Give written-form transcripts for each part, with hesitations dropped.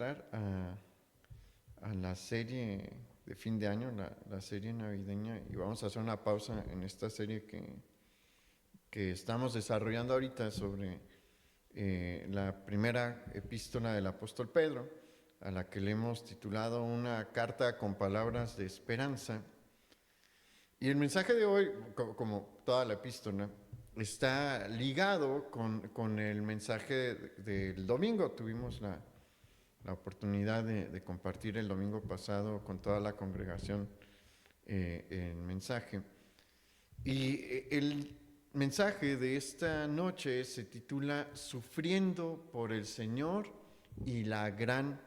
a la serie de fin de año, la serie navideña, y vamos a hacer una pausa en esta serie que estamos desarrollando ahorita sobre la primera epístola del apóstol Pedro, a la que le hemos titulado Una carta con palabras de esperanza. Y el mensaje de hoy, como toda la epístola, está ligado con el mensaje del domingo. Tuvimos la oportunidad de compartir el domingo pasado con toda la congregación el mensaje. Y el mensaje de esta noche se titula Sufriendo por el Señor y la gran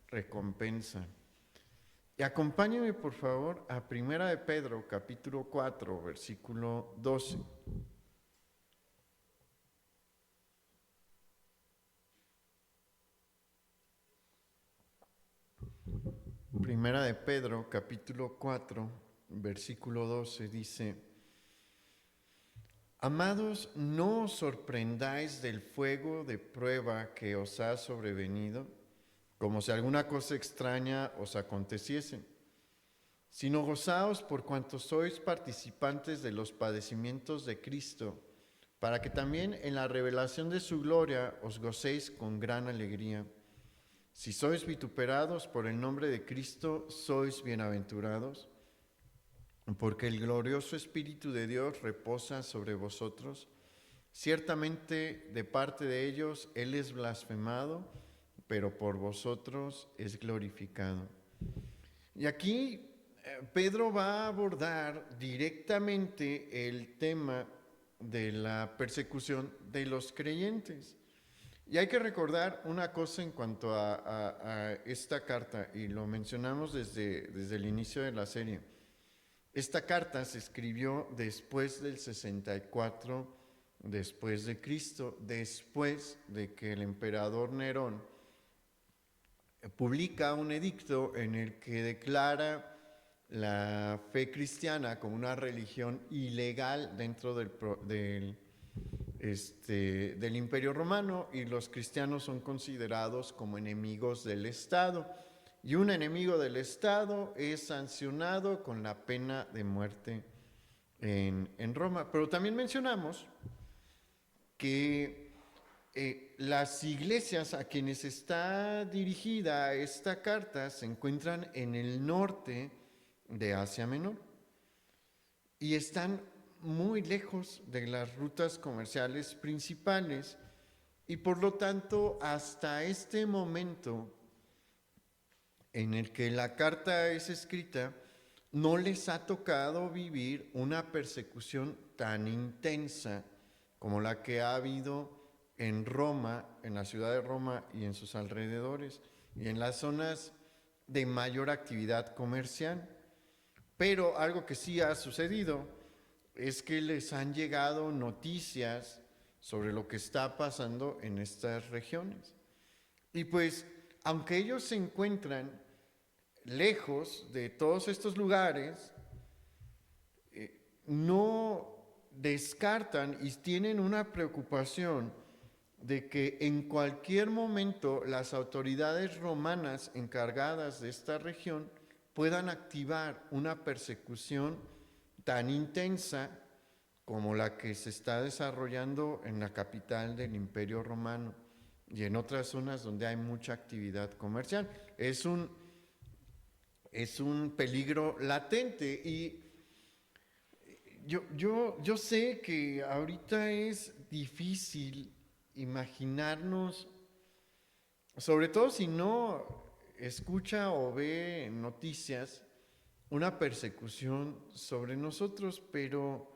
recompensa. Y acompáñenme por favor a Primera de Pedro, capítulo 4, versículo 12. Primera de Pedro, capítulo 4, versículo 12 dice: Amados, no os sorprendáis del fuego de prueba que os ha sobrevenido, como si alguna cosa extraña os aconteciese, sino gozaos por cuanto sois participantes de los padecimientos de Cristo, para que también en la revelación de su gloria os gocéis con gran alegría. Si sois vituperados por el nombre de Cristo, sois bienaventurados, porque el glorioso Espíritu de Dios reposa sobre vosotros. Ciertamente de parte de ellos Él es blasfemado, pero por vosotros es glorificado. Y aquí Pedro va a abordar directamente el tema de la persecución de los creyentes. Y hay que recordar una cosa en cuanto a esta carta, y lo mencionamos desde el inicio de la serie. Esta carta se escribió después del 64 después de Cristo, después de que el emperador Nerón publica un edicto en el que declara la fe cristiana como una religión ilegal dentro del Imperio Romano, y los cristianos son considerados como enemigos del Estado. Y un enemigo del Estado es sancionado con la pena de muerte en Roma. Pero también mencionamos que las iglesias a quienes está dirigida esta carta se encuentran en el norte de Asia Menor y están muy lejos de las rutas comerciales principales, y por lo tanto hasta este momento en el que la carta es escrita no les ha tocado vivir una persecución tan intensa como la que ha habido en Roma, en la ciudad de Roma y en sus alrededores, y en las zonas de mayor actividad comercial. Pero algo que sí ha sucedido es que les han llegado noticias sobre lo que está pasando en estas regiones. Y pues, aunque ellos se encuentran lejos de todos estos lugares, no descartan y tienen una preocupación de que en cualquier momento las autoridades romanas encargadas de esta región puedan activar una persecución tan intensa como la que se está desarrollando en la capital del Imperio Romano y en otras zonas donde hay mucha actividad comercial. Es un peligro latente, y yo sé que ahorita es difícil imaginarnos, sobre todo si no escucha o ve noticias, una persecución sobre nosotros, pero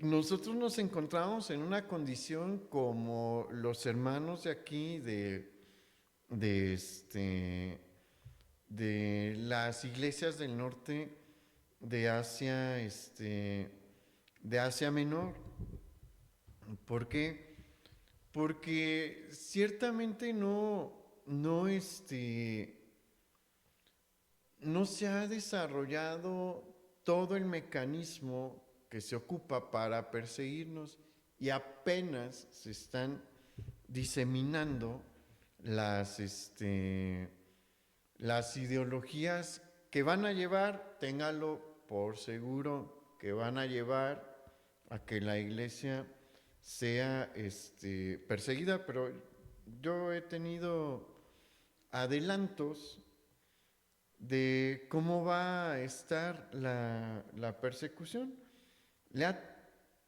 nosotros nos encontramos en una condición como los hermanos de aquí, de, este, de las iglesias del norte de Asia, de Asia Menor. ¿Por qué? Porque ciertamente no se ha desarrollado todo el mecanismo que se ocupa para perseguirnos, y apenas se están diseminando las, las ideologías que van a llevar, téngalo por seguro, que van a llevar a que la iglesia sea perseguida, pero yo he tenido adelantos de cómo va a estar la persecución. Le ha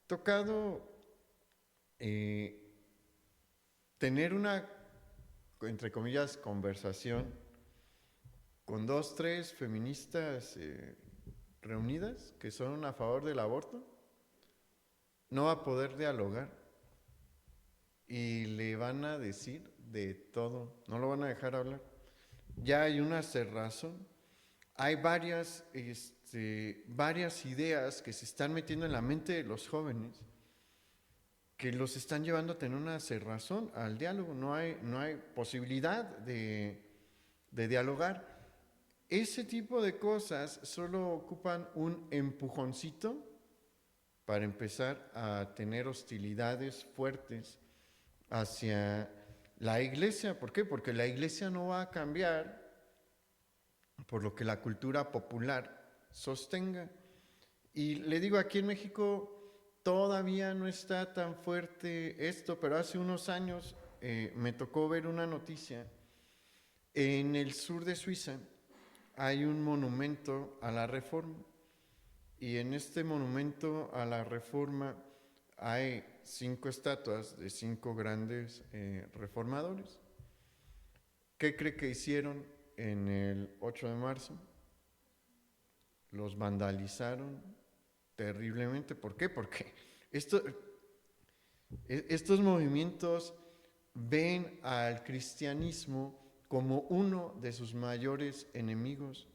tocado tener una, entre comillas, conversación con 2, 3 feministas reunidas que son a favor del aborto. No va a poder dialogar y le van a decir de todo, no lo van a dejar hablar. Ya hay una cerrazón, hay varias ideas que se están metiendo en la mente de los jóvenes que los están llevando a tener una cerrazón al diálogo, no hay posibilidad de dialogar. Ese tipo de cosas solo ocupan un empujoncito para empezar a tener hostilidades fuertes hacia la iglesia. ¿Por qué? Porque la iglesia no va a cambiar por lo que la cultura popular sostenga. Y le digo, aquí en México todavía no está tan fuerte esto, pero hace unos años me tocó ver una noticia. En el sur de Suiza hay un monumento a la Reforma, y en este monumento a la Reforma hay 5 estatuas de 5 grandes reformadores. ¿Qué cree que hicieron en el 8 de marzo? Los vandalizaron terriblemente. ¿Por qué? Porque estos movimientos ven al cristianismo como uno de sus mayores enemigos.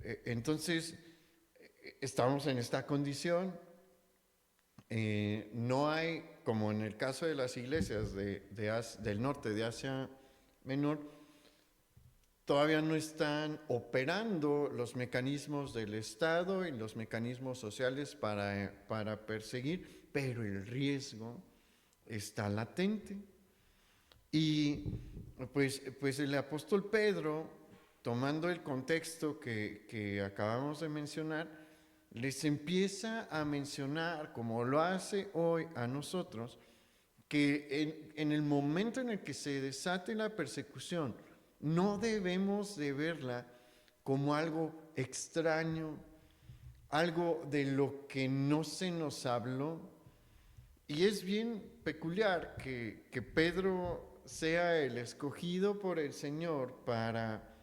Entonces, estamos en esta condición. No hay, como en el caso de las iglesias del norte de Asia Menor, todavía no están operando los mecanismos del Estado y los mecanismos sociales para perseguir, pero el riesgo está latente. Y pues el apóstol Pedro, tomando el contexto que acabamos de mencionar, les empieza a mencionar, como lo hace hoy a nosotros, que en el momento en el que se desate la persecución, no debemos de verla como algo extraño, algo de lo que no se nos habló. Y es bien peculiar que Pedro sea el escogido por el Señor para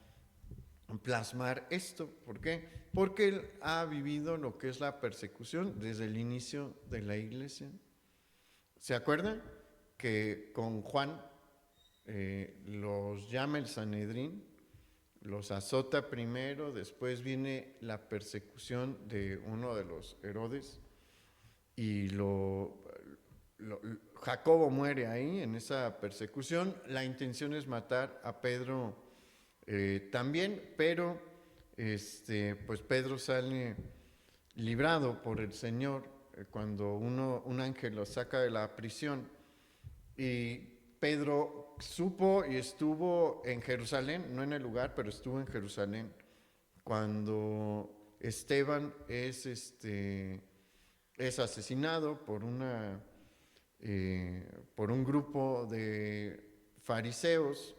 plasmar esto. ¿Por qué? Porque él ha vivido lo que es la persecución desde el inicio de la iglesia. ¿Se acuerdan que con Juan los llama el Sanedrín, los azota primero, después viene la persecución de uno de los Herodes y Jacobo muere ahí en esa persecución? La intención es matar a Pedro también, pero pues Pedro sale librado por el Señor cuando un ángel lo saca de la prisión. Y Pedro supo y estuvo en Jerusalén, no en el lugar, pero estuvo en Jerusalén cuando Esteban es asesinado por un grupo de fariseos,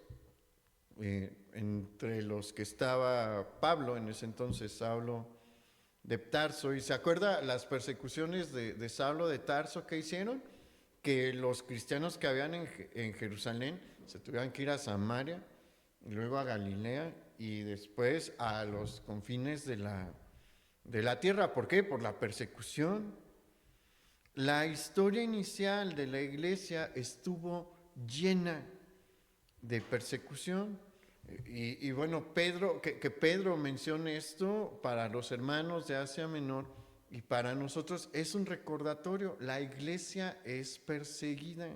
entre los que estaba Pablo, en ese entonces Saulo de Tarso. ¿Y se acuerda las persecuciones de Saulo de Tarso que hicieron? Que los cristianos que habían en Jerusalén se tuvieran que ir a Samaria, y luego a Galilea y después a los confines de la tierra. ¿Por qué? Por la persecución. La historia inicial de la iglesia estuvo llena de persecución. Y bueno, que Pedro mencione esto para los hermanos de Asia Menor y para nosotros es un recordatorio. La iglesia es perseguida.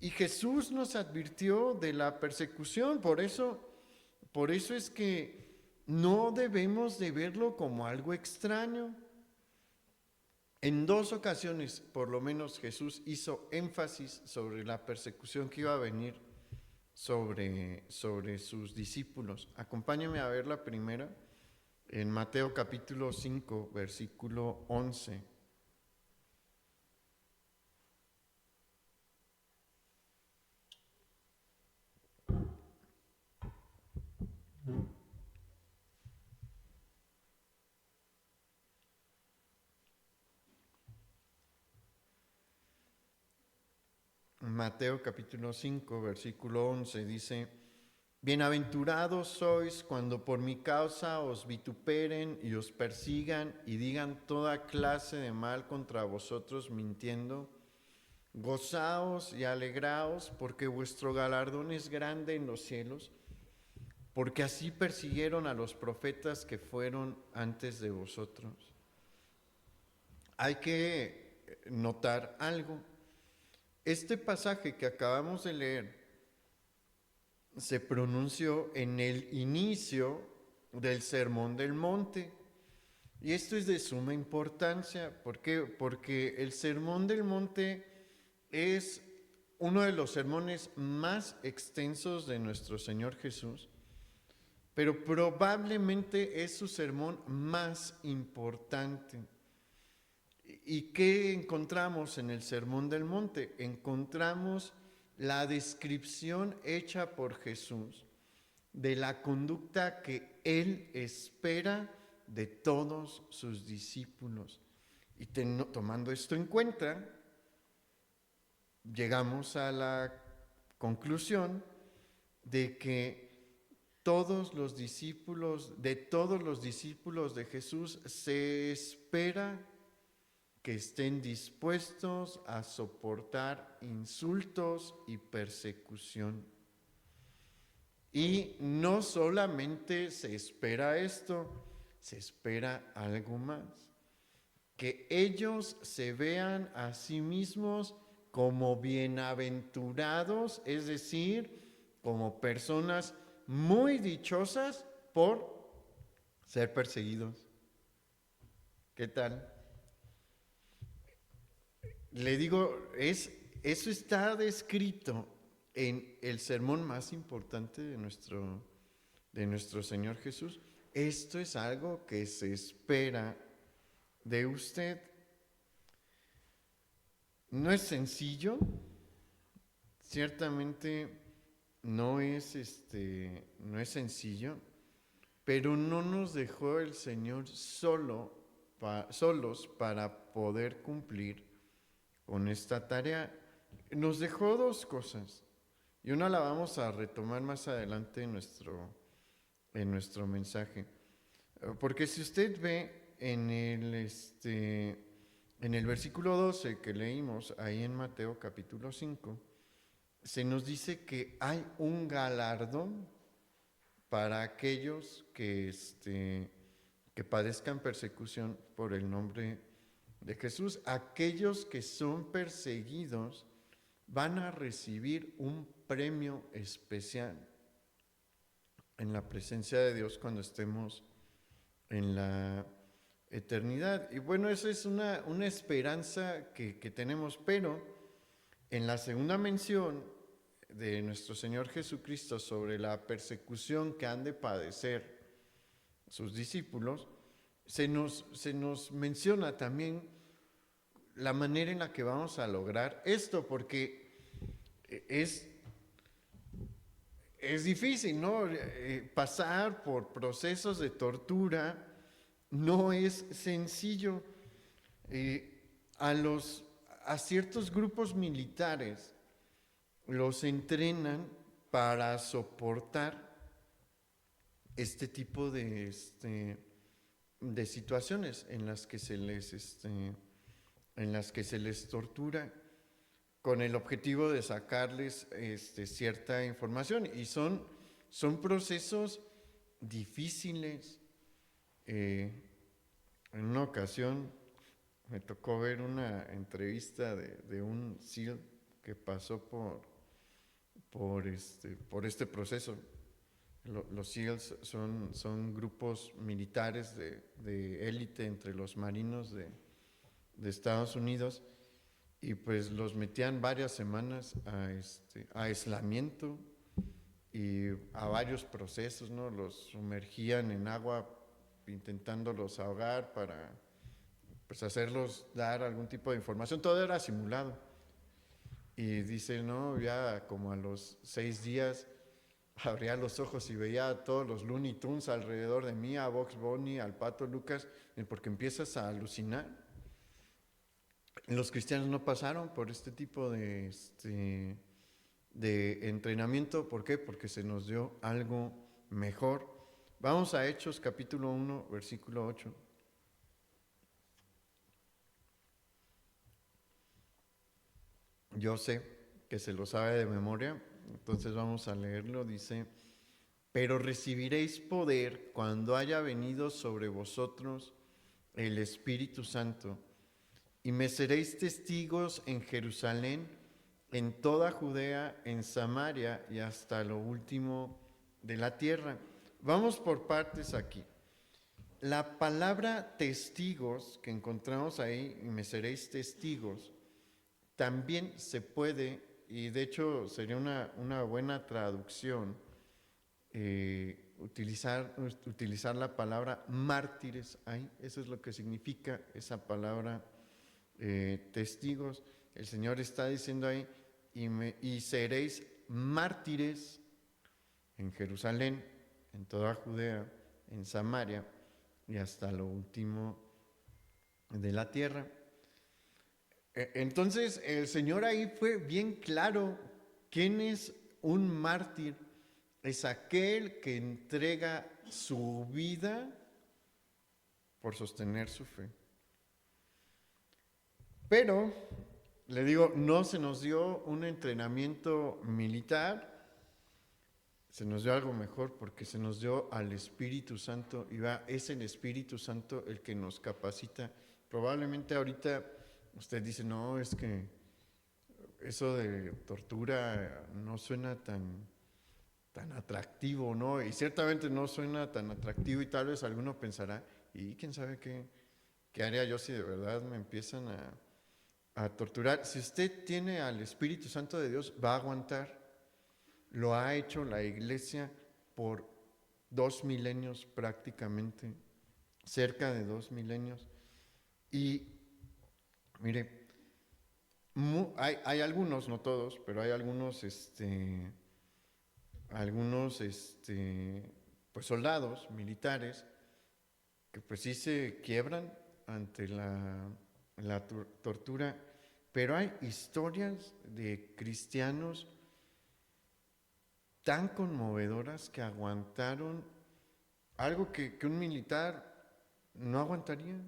Y Jesús nos advirtió de la persecución. Por eso es que no debemos de verlo como algo extraño. En 2 ocasiones, por lo menos, Jesús hizo énfasis sobre la persecución que iba a venir sobre sus discípulos. Acompáñenme a ver la primera en Mateo capítulo 5, versículo 11. Mateo capítulo 5, versículo 11 dice: Bienaventurados sois cuando por mi causa os vituperen y os persigan y digan toda clase de mal contra vosotros mintiendo. Gozaos y alegraos, porque vuestro galardón es grande en los cielos, porque así persiguieron a los profetas que fueron antes de vosotros. Hay que notar algo. Este pasaje que acabamos de leer se pronunció en el inicio del Sermón del Monte. Y esto es de suma importancia. ¿Por qué? Porque el Sermón del Monte es uno de los sermones más extensos de nuestro Señor Jesús, pero probablemente es su sermón más importante. ¿Y qué encontramos en el Sermón del Monte? Encontramos la descripción hecha por Jesús de la conducta que Él espera de todos sus discípulos. Y tomando esto en cuenta, llegamos a la conclusión de que todos los discípulos de Jesús se espera que estén dispuestos a soportar insultos y persecución. Y no solamente se espera esto, se espera algo más. Que ellos se vean a sí mismos como bienaventurados, es decir, como personas muy dichosas por ser perseguidos. ¿Qué tal? Le digo, eso está descrito en el sermón más importante de nuestro Señor Jesús. Esto es algo que se espera de usted. No es sencillo, ciertamente no es sencillo, pero no nos dejó el Señor solos para poder cumplir con esta tarea. Nos dejó dos cosas y una la vamos a retomar más adelante en nuestro mensaje. Porque si usted ve en el versículo 12 que leímos ahí en Mateo capítulo 5, se nos dice que hay un galardón para aquellos que padezcan persecución por el nombre de Jesús. Aquellos que son perseguidos van a recibir un premio especial en la presencia de Dios cuando estemos en la eternidad. Y bueno, esa es una esperanza que tenemos, pero en la segunda mención de nuestro Señor Jesucristo sobre la persecución que han de padecer sus discípulos, se nos menciona también la manera en la que vamos a lograr esto, porque es difícil, ¿no? Pasar por procesos de tortura no es sencillo. A ciertos grupos militares los entrenan para soportar este tipo de situaciones en las que se les tortura con el objetivo de sacarles cierta información, y son procesos difíciles. En una ocasión me tocó ver una entrevista de un SEAL que pasó por este proceso. Los SEALs son grupos militares de élite entre los marinos de Estados Unidos, y pues los metían varias semanas a aislamiento y a varios procesos, ¿no? Los sumergían en agua intentándolos ahogar para pues hacerlos dar algún tipo de información. Todo era simulado. Y dice, no, ya como a los 6 días abría los ojos y veía a todos los Looney Tunes alrededor de mí, a Bugs Bunny, al Pato Lucas, porque empiezas a alucinar. Los cristianos no pasaron por este tipo de entrenamiento. ¿Por qué? Porque se nos dio algo mejor. Vamos a Hechos capítulo 1, versículo 8. Yo sé que se lo sabe de memoria, entonces vamos a leerlo. Dice, pero recibiréis poder cuando haya venido sobre vosotros el Espíritu Santo, y me seréis testigos en Jerusalén, en toda Judea, en Samaria y hasta lo último de la tierra. Vamos por partes aquí. La palabra testigos que encontramos ahí, y me seréis testigos, también se puede, y de hecho sería una buena traducción, utilizar la palabra mártires ahí. Eso es lo que significa esa palabra testigos. El Señor está diciendo ahí, y seréis mártires en Jerusalén, en toda Judea, en Samaria y hasta lo último de la tierra. Entonces el Señor ahí fue bien claro. ¿Quién es un mártir? Es aquel que entrega su vida por sostener su fe. Pero, le digo, no se nos dio un entrenamiento militar, se nos dio algo mejor porque se nos dio al Espíritu Santo, y es el Espíritu Santo el que nos capacita. Probablemente ahorita usted dice, no, es que eso de tortura no suena tan atractivo, ¿no? Y ciertamente no suena tan atractivo, y tal vez alguno pensará, y quién sabe qué haría yo si de verdad me empiezan a torturar. Si usted tiene al Espíritu Santo de Dios, va a aguantar. Lo ha hecho la iglesia por 2 milenios prácticamente, cerca de 2 milenios. Y mire, hay algunos, no todos, pero hay algunos, pues soldados militares que pues sí se quiebran ante la tortura, pero hay historias de cristianos tan conmovedoras que aguantaron algo que un militar no aguantaría.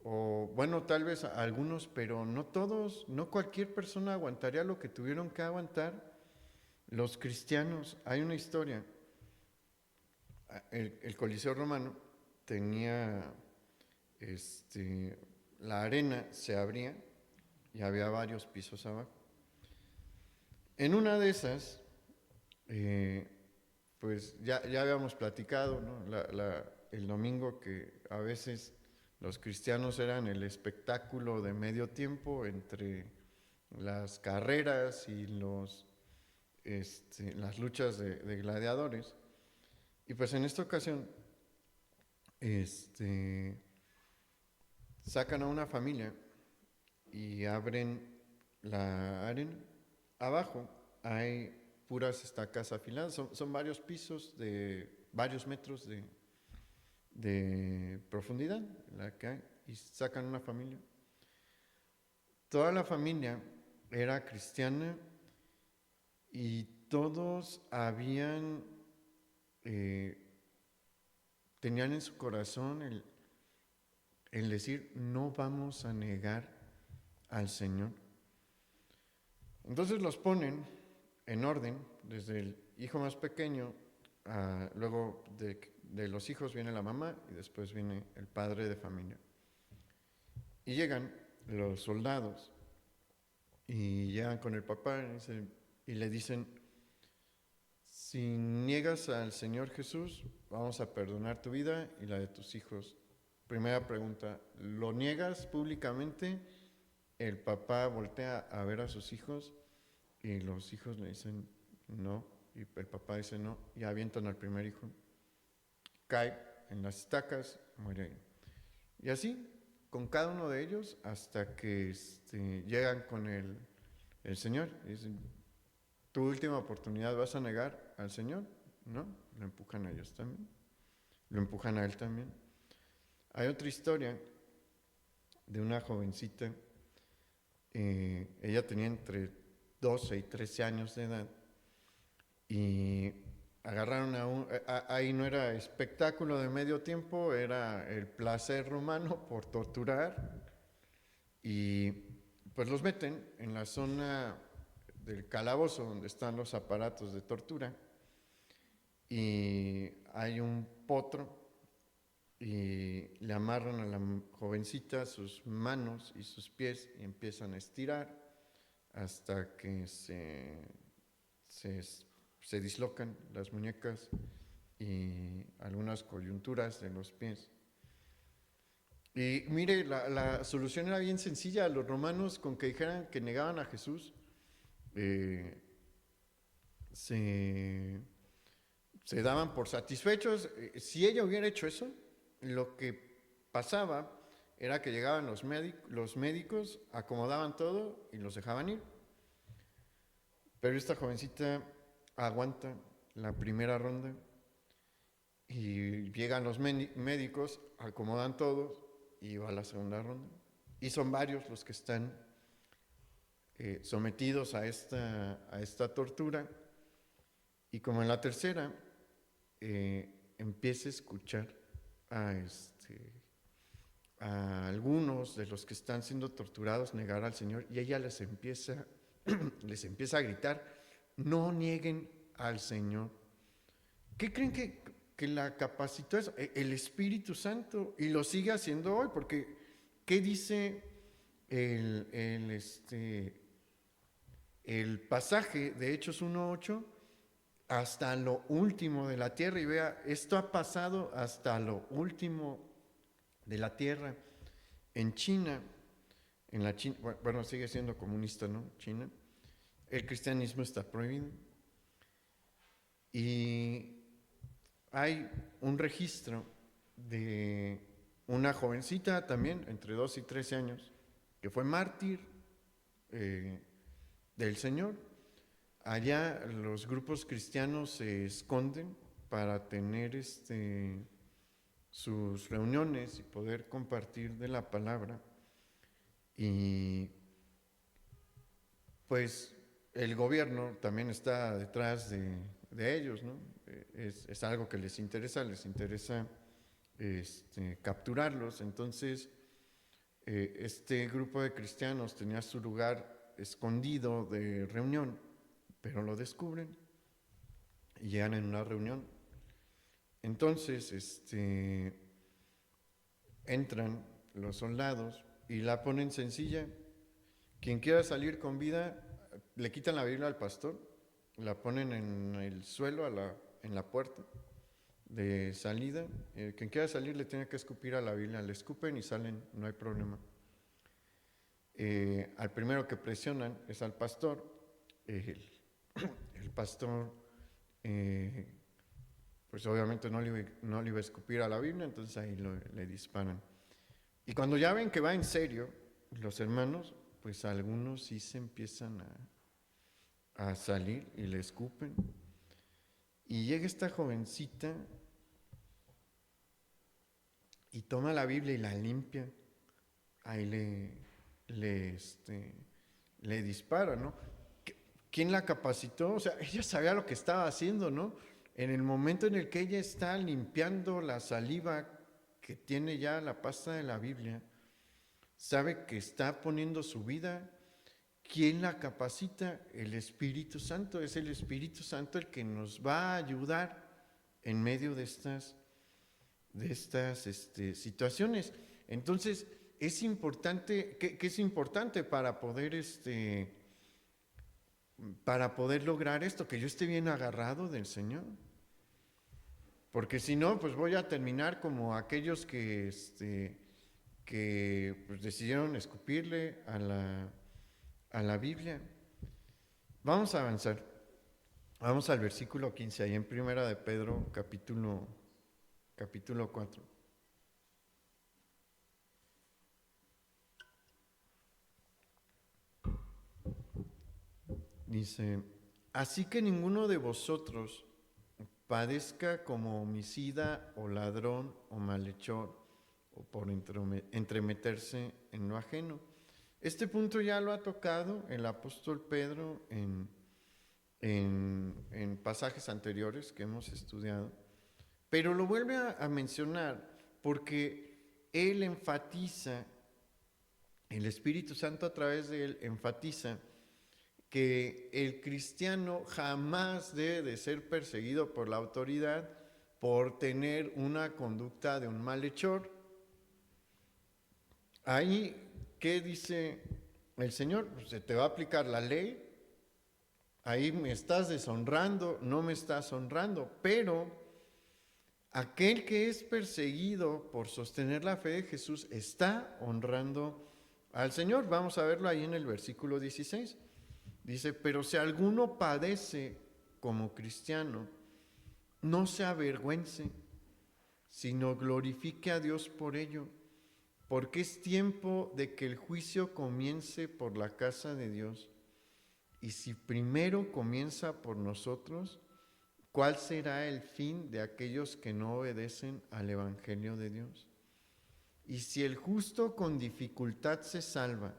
O bueno, tal vez algunos, pero no todos, no cualquier persona aguantaría lo que tuvieron que aguantar los cristianos. Hay una historia. El Coliseo Romano tenía, la arena se abría y había varios pisos abajo. En una de esas, pues ya habíamos platicado, ¿no? El domingo, que a veces los cristianos eran el espectáculo de medio tiempo entre las carreras y las luchas de gladiadores. Y pues en esta ocasión, sacan a una familia y abren la arena. Abajo hay puras estacas afiladas, son varios pisos de varios metros de profundidad la que hay, y sacan una familia. Toda la familia era cristiana y todos tenían en su corazón el decir, no vamos a negar al Señor. Entonces los ponen en orden, desde el hijo más pequeño, luego de los hijos viene la mamá y después viene el padre de familia. Y llegan los soldados y llegan con el papá y le dicen, si niegas al Señor Jesús, vamos a perdonar tu vida y la de tus hijos. Primera pregunta, ¿lo niegas públicamente? El papá voltea a ver a sus hijos y los hijos le dicen no, Y el papá dice no, y avientan al primer hijo. Cae en las estacas, muere ahí. Y así, con cada uno de ellos, hasta que llegan con el Señor. Y dicen, tu última oportunidad, ¿vas a negar al Señor? No, lo empujan a ellos también. Lo empujan a él también. Hay otra historia de una jovencita. Ella tenía entre 12 y 13 años de edad. Y agarraron ahí no era espectáculo de medio tiempo, era el placer romano por torturar. Y pues los meten en la zona del calabozo donde están los aparatos de tortura. Y hay un potro y le amarran a la jovencita sus manos y sus pies y empiezan a estirar hasta que se dislocan las muñecas y algunas coyunturas de los pies. Y mire, la solución era bien sencilla. Los romanos, con que dijeran que negaban a Jesús, se daban por satisfechos. Si ella hubiera hecho eso, lo que pasaba era que llegaban los médicos, acomodaban todo y los dejaban ir. Pero esta jovencita aguanta la primera ronda y llegan los médicos, acomodan todo y va a la segunda ronda. Y son varios los que están sometidos a esta tortura. Y como en la tercera, empieza a escuchar a algunos de los que están siendo torturados negar al Señor, y ella les empieza a gritar, no nieguen al Señor. ¿Qué creen que la capacitó eso? El Espíritu Santo, y lo sigue haciendo hoy, porque ¿qué dice el pasaje de Hechos 1:8? Hasta lo último de la tierra, y vea, esto ha pasado hasta lo último de la tierra. En China, bueno, sigue siendo comunista, ¿no? China, el cristianismo está prohibido. Y hay un registro de una jovencita también, entre 12 y 13 años, que fue mártir del Señor. Allá los grupos cristianos se esconden para tener sus reuniones y poder compartir de la palabra. Y pues el gobierno también está detrás de ellos, ¿no? Es algo que les interesa capturarlos. Entonces, este grupo de cristianos tenía su lugar escondido de reunión, pero lo descubren y llegan en una reunión. Entonces, entran los soldados y la ponen sencilla. Quien quiera salir con vida, le quitan la Biblia al pastor, la ponen en el suelo en la puerta de salida. Quien quiera salir le tiene que escupir a la Biblia, le escupen y salen, no hay problema. Al primero que presionan es al pastor. El pastor, pues obviamente no le iba a escupir a la Biblia, entonces ahí le disparan. Y cuando ya ven que va en serio, los hermanos, pues algunos sí se empiezan a salir y le escupen. Y llega esta jovencita y toma la Biblia y la limpia. Ahí le dispara, ¿no? ¿Quién la capacitó? O sea, ella sabía lo que estaba haciendo, ¿no? En el momento en el que ella está limpiando la saliva que tiene ya la pasta de la Biblia, sabe que está poniendo su vida. ¿Quién la capacita? El Espíritu Santo. Es el Espíritu Santo el que nos va a ayudar en medio de estas situaciones. Entonces, es importante, ¿qué es importante para poder lograr esto? Que yo esté bien agarrado del Señor. Porque si no, pues voy a terminar como aquellos que pues decidieron escupirle a la Biblia. Vamos a avanzar. Vamos al versículo 15, ahí en Primera de Pedro, capítulo 4. Dice, así que ninguno de vosotros padezca como homicida o ladrón o malhechor o por entremeterse en lo ajeno. Este punto ya lo ha tocado el apóstol Pedro en pasajes anteriores que hemos estudiado, pero lo vuelve a mencionar porque él enfatiza, el Espíritu Santo a través de él enfatiza que el cristiano jamás debe de ser perseguido por la autoridad por tener una conducta de un malhechor. Ahí, ¿qué dice el Señor? Pues se te va a aplicar la ley, ahí me estás deshonrando, no me estás honrando, pero aquel que es perseguido por sostener la fe de Jesús está honrando al Señor. Vamos a verlo ahí en el versículo 16. Dice, pero si alguno padece como cristiano, no se avergüence, sino glorifique a Dios por ello, porque es tiempo de que el juicio comience por la casa de Dios. Y si primero comienza por nosotros, ¿cuál será el fin de aquellos que no obedecen al Evangelio de Dios? Y si el justo con dificultad se salva,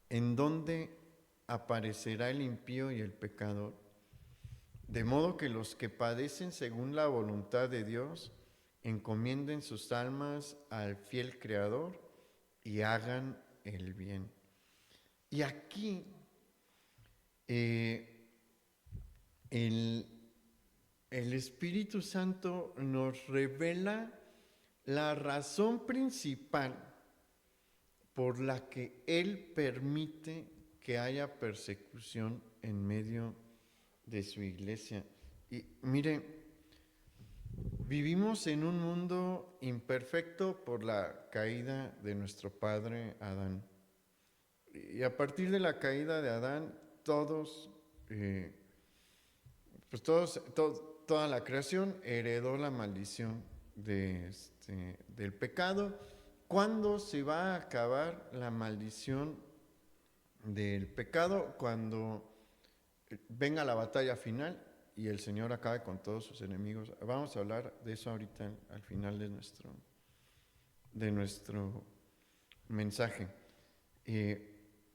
¿en dónde aparecerá el impío y el pecador? De modo que los que padecen según la voluntad de Dios encomienden sus almas al fiel Creador y hagan el bien. Y aquí el Espíritu Santo nos revela la razón principal por la que Él permite que haya persecución en medio de su iglesia. Y mire, vivimos en un mundo imperfecto por la caída de nuestro padre Adán. Y a partir de la caída de Adán, toda la creación heredó la maldición del pecado. ¿Cuándo se va a acabar la maldición del pecado? Cuando venga la batalla final y el Señor acabe con todos sus enemigos. Vamos a hablar de eso ahorita al final de nuestro mensaje.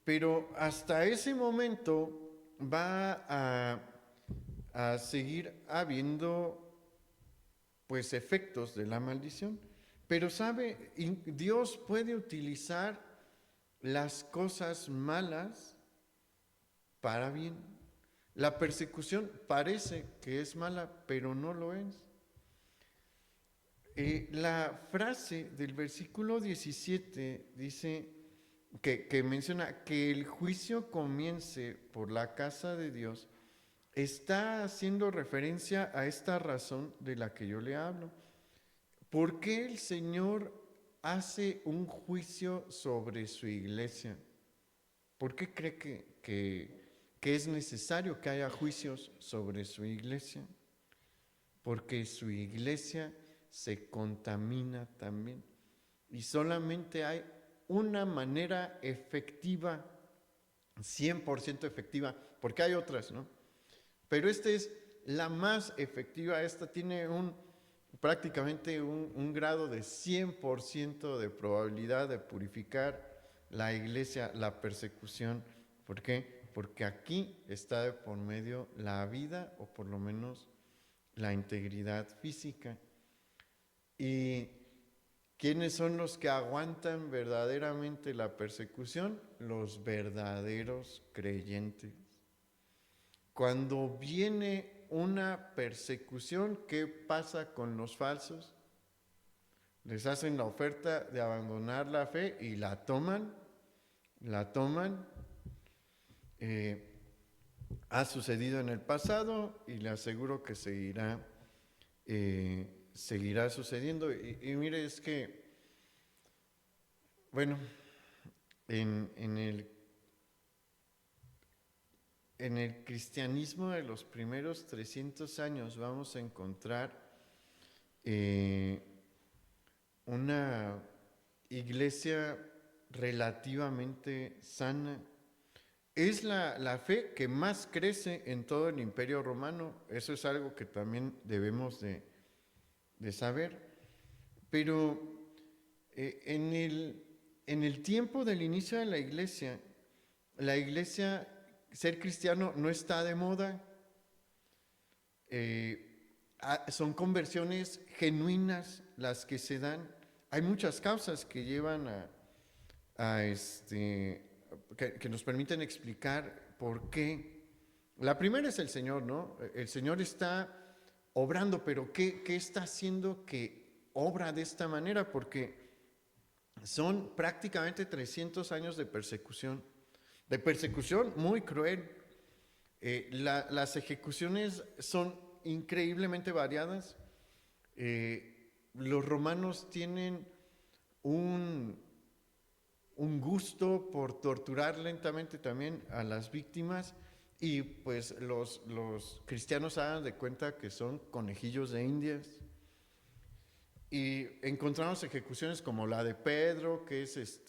Pero hasta ese momento va a seguir habiendo pues efectos de la maldición. Pero sabe, Dios puede utilizar las cosas malas para bien. La persecución parece que es mala, pero no lo es. La frase del versículo 17 dice que menciona que el juicio comience por la casa de Dios, está haciendo referencia a esta razón de la que yo le hablo. ¿Por qué el Señor hace un juicio sobre su iglesia? ¿Por qué cree que es necesario que haya juicios sobre su iglesia? Porque su iglesia se contamina también. Y solamente hay una manera efectiva, 100% efectiva, porque hay otras, ¿no? Pero esta es la más efectiva, esta tiene prácticamente un grado de 100% de probabilidad de purificar la iglesia, la persecución. ¿Por qué? Porque aquí está de por medio la vida o por lo menos la integridad física. ¿Y quiénes son los que aguantan verdaderamente la persecución? Los verdaderos creyentes. Cuando viene una persecución, ¿qué pasa con los falsos? Les hacen la oferta de abandonar la fe y la toman. Ha sucedido en el pasado y le aseguro que seguirá sucediendo. Y mire, es que, bueno, en en el cristianismo de los primeros 300 años vamos a encontrar una iglesia relativamente sana. Es la fe que más crece en todo el Imperio Romano. Eso es algo que también debemos de saber. Pero en el tiempo del inicio de la iglesia, ser cristiano no está de moda. Son conversiones genuinas las que se dan. Hay muchas causas que llevan que nos permiten explicar por qué. La primera es el Señor, ¿no? El Señor está obrando, pero ¿qué está haciendo que obra de esta manera? Porque son prácticamente 300 años de persecución muy cruel. Las ejecuciones son increíblemente variadas. Los romanos tienen un gusto por torturar lentamente también a las víctimas, y pues los cristianos hagan de cuenta que son conejillos de indias. Y encontramos ejecuciones como la de Pedro, que es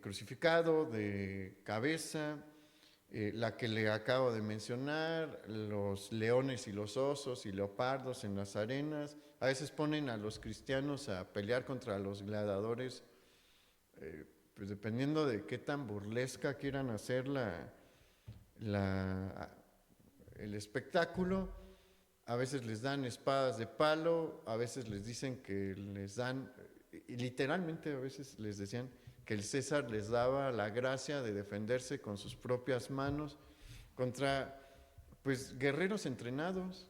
crucificado de cabeza, la que le acabo de mencionar, los leones y los osos y leopardos en las arenas. A veces ponen a los cristianos a pelear contra los gladiadores, pues dependiendo de qué tan burlesca quieran hacer el espectáculo. A veces les dan espadas de palo, a veces les dicen que les dan, y literalmente a veces les decían que el César les daba la gracia de defenderse con sus propias manos contra, pues, guerreros entrenados.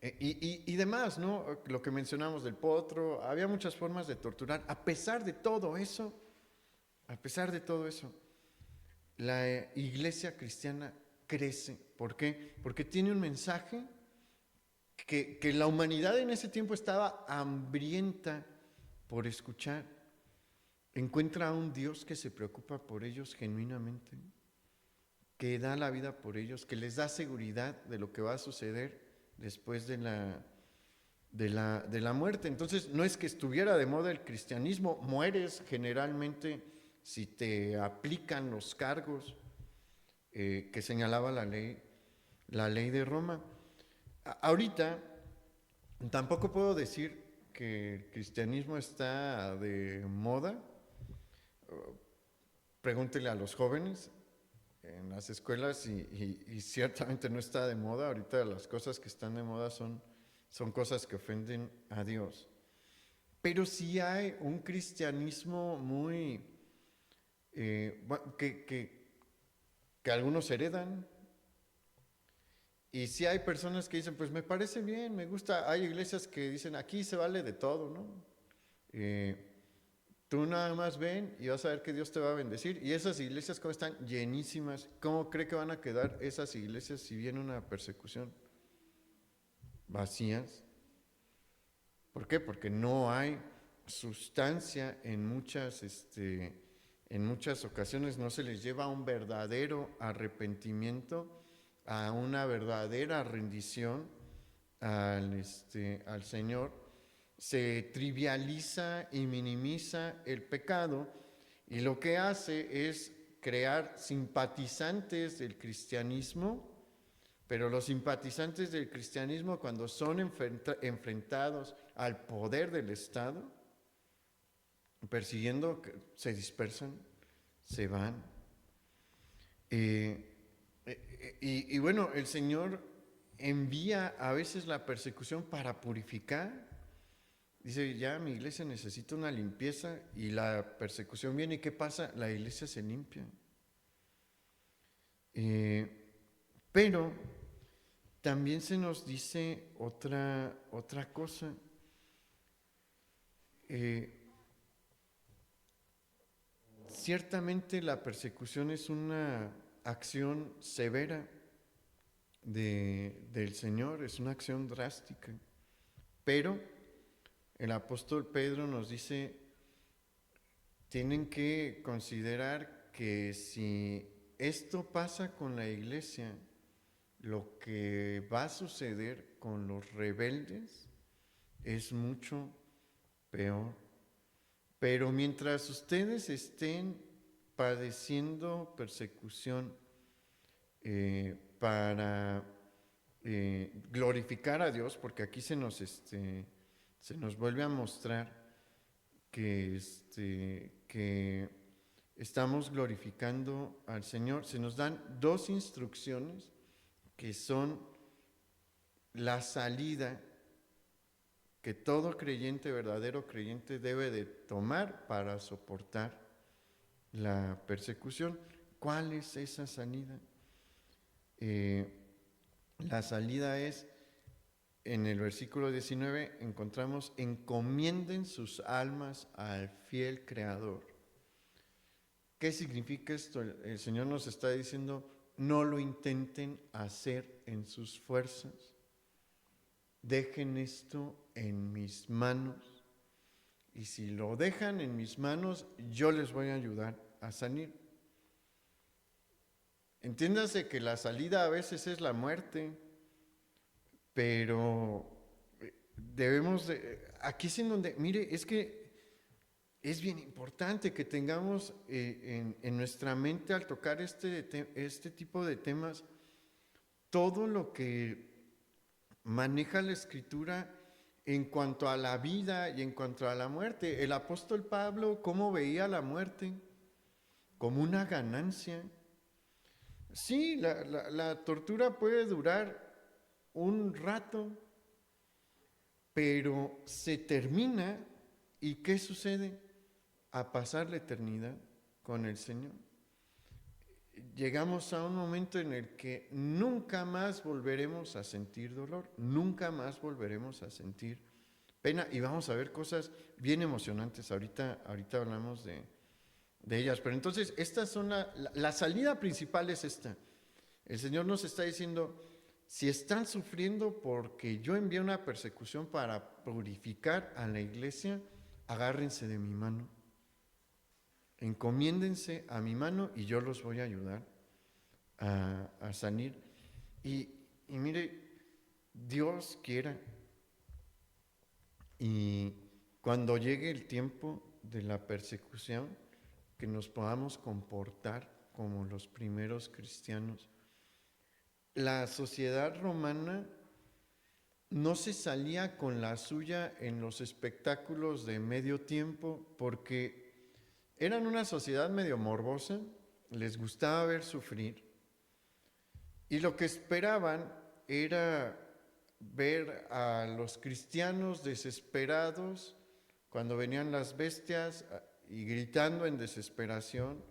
Y demás, ¿no? Lo que mencionamos del potro, había muchas formas de torturar. A pesar de todo eso, la iglesia cristiana crece. ¿Por qué? Porque tiene un mensaje que la humanidad en ese tiempo estaba hambrienta por escuchar. Encuentra a un Dios que se preocupa por ellos genuinamente, que da la vida por ellos, que les da seguridad de lo que va a suceder después de la muerte. Entonces, no es que estuviera de moda el cristianismo, mueres generalmente si te aplican los cargos que señalaba la ley de Roma. Ahorita tampoco puedo decir que el cristianismo está de moda. Pregúntele a los jóvenes en las escuelas y ciertamente no está de moda. Ahorita las cosas que están de moda son cosas que ofenden a Dios. Pero sí hay un cristianismo muy que algunos heredan. Y sí hay personas que dicen, pues me parece bien, me gusta. Hay iglesias que dicen, aquí se vale de todo, ¿no? Tú nada más ven y vas a ver que Dios te va a bendecir. Y esas iglesias, ¿cómo están? Llenísimas. ¿Cómo cree que van a quedar esas iglesias si viene una persecución? Vacías. ¿Por qué? Porque no hay sustancia en muchas ocasiones. No se les lleva a un verdadero arrepentimiento, a una verdadera rendición al Señor. Se trivializa y minimiza el pecado, y lo que hace es crear simpatizantes del cristianismo, pero los simpatizantes del cristianismo, cuando son enfrentados al poder del Estado, persiguiendo, se dispersan, se van. Y bueno, el Señor envía a veces la persecución para purificar. Dice, ya mi iglesia necesita una limpieza, y la persecución viene, ¿y qué pasa? La iglesia se limpia. Pero también se nos dice otra cosa. Ciertamente la persecución es una acción severa del Señor, es una acción drástica, pero el apóstol Pedro nos dice, tienen que considerar que si esto pasa con la iglesia, lo que va a suceder con los rebeldes es mucho peor. Pero mientras ustedes estén padeciendo persecución para glorificar a Dios, porque aquí se nos vuelve a mostrar que estamos glorificando al Señor. Se nos dan dos instrucciones que son la salida que todo creyente, verdadero creyente, debe de tomar para soportar la persecución. ¿Cuál es esa salida? La salida es, en el versículo 19 encontramos: encomienden sus almas al fiel Creador. ¿Qué significa esto? El Señor nos está diciendo: no lo intenten hacer en sus fuerzas. Dejen esto en mis manos. Y si lo dejan en mis manos, yo les voy a ayudar a salir. Entiéndase que la salida a veces es la muerte, pero debemos de... Aquí es en donde, mire, es que es bien importante que tengamos en nuestra mente, al tocar este tipo de temas, todo lo que maneja la Escritura en cuanto a la vida y en cuanto a la muerte. El apóstol Pablo, ¿cómo veía la muerte? Como una ganancia. Sí, la tortura puede durar un rato, pero se termina, ¿y qué sucede? A pasar la eternidad con el Señor. Llegamos a un momento en el que nunca más volveremos a sentir dolor, nunca más volveremos a sentir pena, y vamos a ver cosas bien emocionantes. Ahorita hablamos de ellas, pero entonces estas son la salida principal es esta. El Señor nos está diciendo: si están sufriendo porque yo envié una persecución para purificar a la iglesia, agárrense de mi mano, encomiéndense a mi mano y yo los voy a ayudar a salir. Y mire, Dios quiera, y cuando llegue el tiempo de la persecución, que nos podamos comportar como los primeros cristianos. La sociedad romana no se salía con la suya en los espectáculos de medio tiempo, porque eran una sociedad medio morbosa, les gustaba ver sufrir, y lo que esperaban era ver a los cristianos desesperados cuando venían las bestias y gritando en desesperación.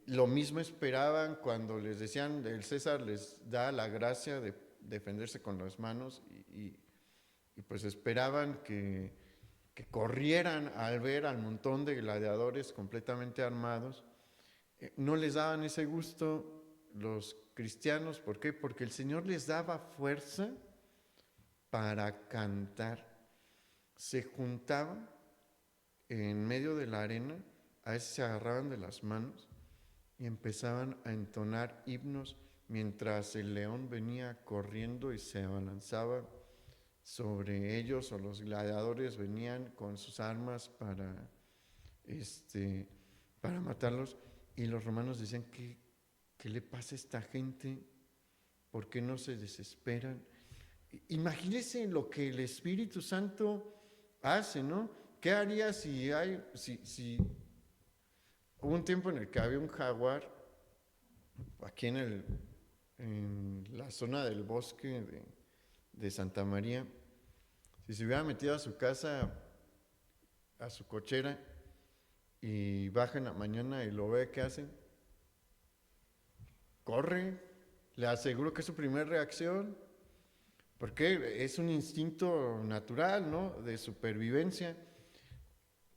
Lo mismo esperaban cuando les decían: el César les da la gracia de defenderse con las manos, y pues esperaban que corrieran al ver al montón de gladiadores completamente armados. No les daban ese gusto los cristianos. ¿Por qué? Porque el Señor les daba fuerza para cantar. Se juntaban en medio de la arena, a veces se agarraban de las manos y empezaban a entonar himnos mientras el león venía corriendo y se abalanzaba sobre ellos, o los gladiadores venían con sus armas para matarlos. Y los romanos decían: ¿qué le pasa a esta gente? ¿Por qué no se desesperan? Imagínense lo que el Espíritu Santo hace, ¿no? ¿Qué haría si hubo un tiempo en el que había un jaguar aquí en la zona del bosque de Santa María? Si se hubiera metido a su casa, a su cochera, y baja en la mañana y lo ve, ¿qué hace? Corre. Le aseguro que es su primera reacción, porque es un instinto natural, ¿no?, de supervivencia.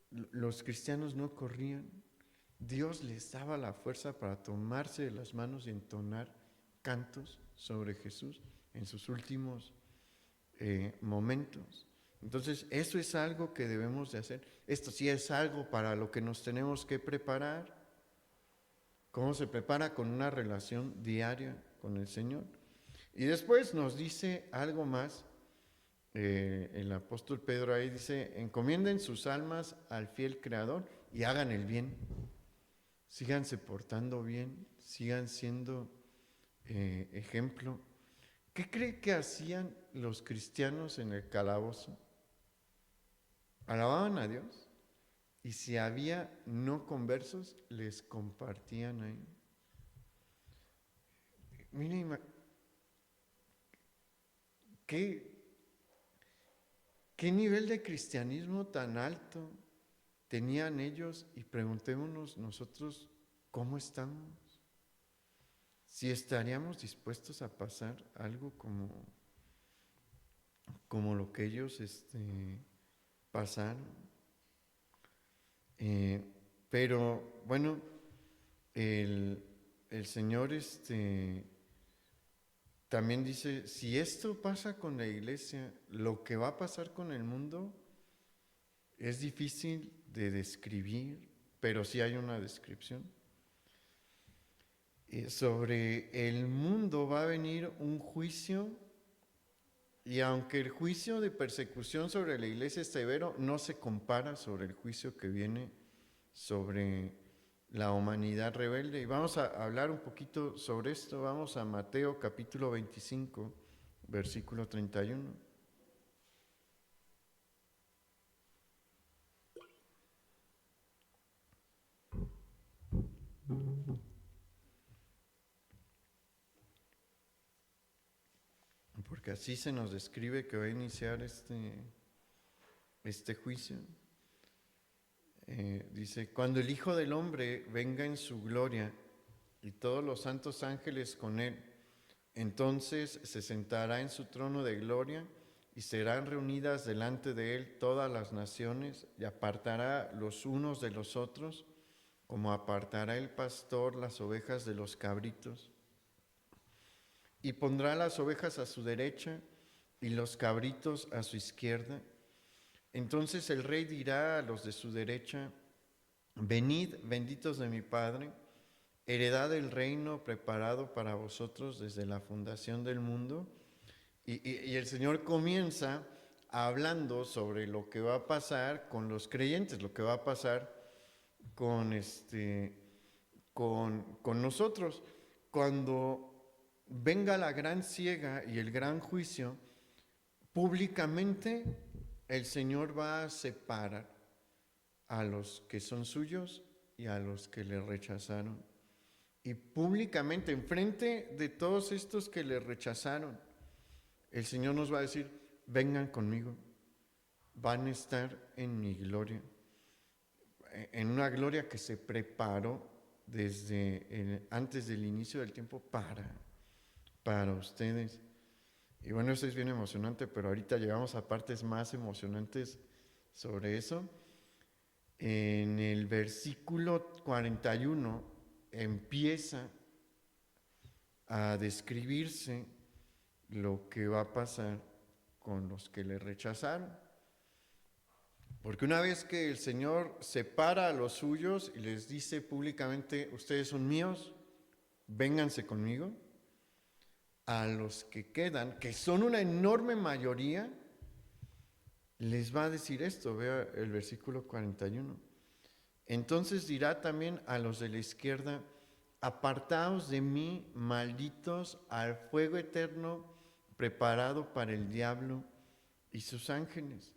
Los cristianos no corrían. Dios les daba la fuerza para tomarse de las manos y entonar cantos sobre Jesús en sus últimos momentos. Entonces, eso es algo que debemos de hacer. Esto sí es algo para lo que nos tenemos que preparar. cómo se prepara con una relación diaria con el Señor. Y después nos dice algo más, el apóstol Pedro ahí dice, encomienden sus almas al fiel Creador y hagan el bien. Síganse portando bien, sigan siendo ejemplo. ¿Qué cree que hacían los cristianos en el calabozo? Alababan a Dios y si había no conversos, les compartían ahí. Miren, ¿qué nivel de cristianismo tan alto tenían ellos? Y preguntémonos nosotros, ¿cómo estamos? Si estaríamos dispuestos a pasar algo como lo que ellos pasaron. Pero bueno, el Señor también dice, si esto pasa con la iglesia, lo que va a pasar con el mundo es difícil de describir, pero sí hay una descripción. Sobre el mundo va a venir un juicio, y aunque el juicio de persecución sobre la iglesia es severo, no se compara sobre el juicio que viene sobre la humanidad rebelde. Y vamos a hablar un poquito sobre esto. Vamos a Mateo capítulo 25, versículo 31. Porque así se nos describe que va a iniciar este juicio. Dice, cuando el Hijo del Hombre venga en su gloria y todos los santos ángeles con él, entonces se sentará en su trono de gloria y serán reunidas delante de él todas las naciones y apartará los unos de los otros, como apartará el pastor las ovejas de los cabritos. Y pondrá las ovejas a su derecha y los cabritos a su izquierda. Entonces el rey dirá a los de su derecha, venid, benditos de mi Padre, heredad del reino preparado para vosotros desde la fundación del mundo. Y el Señor comienza hablando sobre lo que va a pasar con los creyentes, lo que va a pasar con, con nosotros. Cuando venga la gran ciega y el gran juicio, públicamente el Señor va a separar a los que son suyos y a los que le rechazaron. Y públicamente, enfrente de todos estos que le rechazaron, el Señor nos va a decir, vengan conmigo, van a estar en mi gloria, en una gloria que se preparó antes del inicio del tiempo para ustedes. Y bueno, eso es bien emocionante, pero ahorita llegamos a partes más emocionantes sobre eso. En el versículo 41 empieza a describirse lo que va a pasar con los que le rechazaron. Porque una vez que el Señor separa a los suyos y les dice públicamente, ustedes son míos, vénganse conmigo, a los que quedan, que son una enorme mayoría, les va a decir esto, vea el versículo 41. Entonces dirá también a los de la izquierda, apartaos de mí, malditos, al fuego eterno preparado para el diablo y sus ángeles.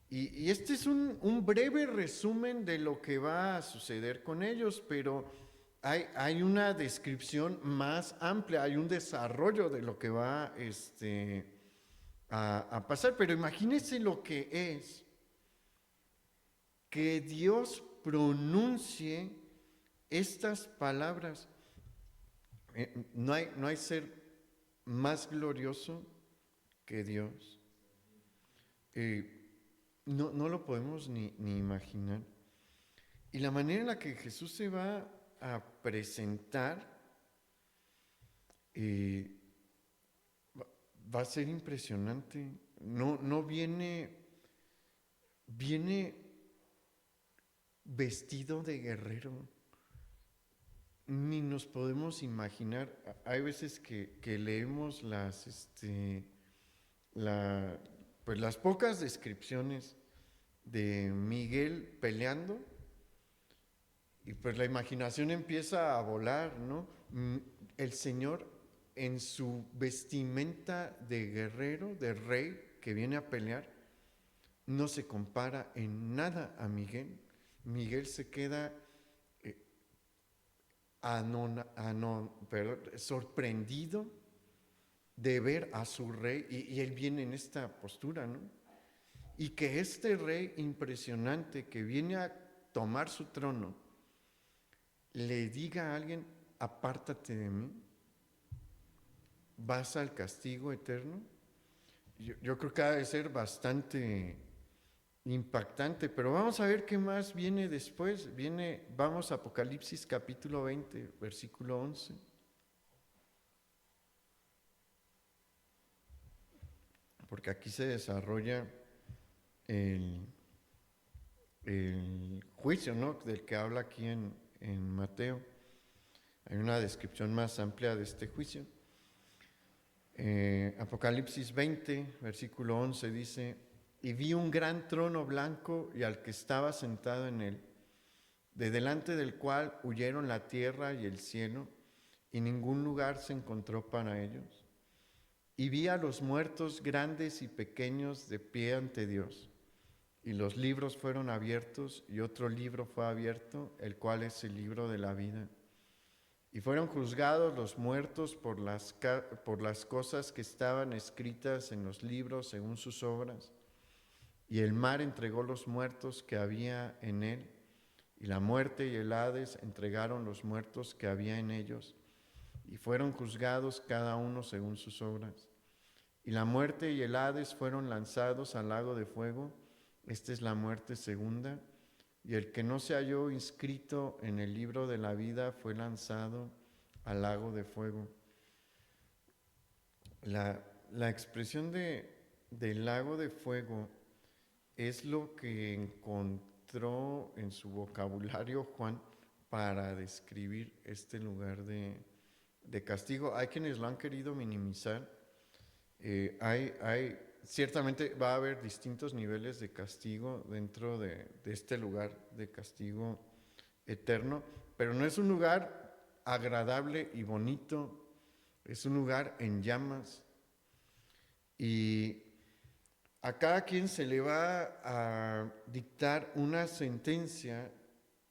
Y este es un breve resumen de lo que va a suceder con ellos, pero hay una descripción más amplia, hay un desarrollo de lo que va a pasar. Pero imagínense lo que es que Dios pronuncie estas palabras. No hay ser más glorioso que Dios. No lo podemos ni imaginar. Y la manera en la que Jesús se va a presentar va a ser impresionante. No viene vestido de guerrero. ni nos podemos imaginar. Hay veces que leemos pues las pocas descripciones de Miguel peleando y pues la imaginación empieza a volar, ¿no? El Señor en su vestimenta de guerrero, de rey que viene a pelear, no se compara en nada a Miguel. Miguel se queda sorprendido de ver a su rey y él viene en esta postura, ¿no? Y que este rey impresionante que viene a tomar su trono le diga a alguien, apártate de mí, vas al castigo eterno. Yo creo que ha de ser bastante impactante, pero vamos a ver qué más viene después. Vamos a Apocalipsis capítulo 20, versículo 11. Porque aquí se desarrolla el juicio, ¿no? Del que habla aquí en Mateo. Hay una descripción más amplia de este juicio. Apocalipsis 20, versículo 11 dice: y vi un gran trono blanco y al que estaba sentado en él, de delante del cual huyeron la tierra y el cielo, y ningún lugar se encontró para ellos. Y vi a los muertos grandes y pequeños de pie ante Dios. Y los libros fueron abiertos, y otro libro fue abierto, el cual es el libro de la vida. Y fueron juzgados los muertos por las cosas que estaban escritas en los libros según sus obras. Y el mar entregó los muertos que había en él, y la muerte y el Hades entregaron los muertos que había en ellos, y fueron juzgados cada uno según sus obras. Y la muerte y el Hades fueron lanzados al lago de fuego. Esta es la muerte segunda. Y el que no se halló inscrito en el libro de la vida fue lanzado al lago de fuego. La expresión del lago de fuego es lo que encontró en su vocabulario Juan para describir este lugar de castigo. Hay quienes lo han querido minimizar. Ciertamente va a haber distintos niveles de castigo dentro de este lugar de castigo eterno, pero no es un lugar agradable y bonito, es un lugar en llamas, y a cada quien se le va a dictar una sentencia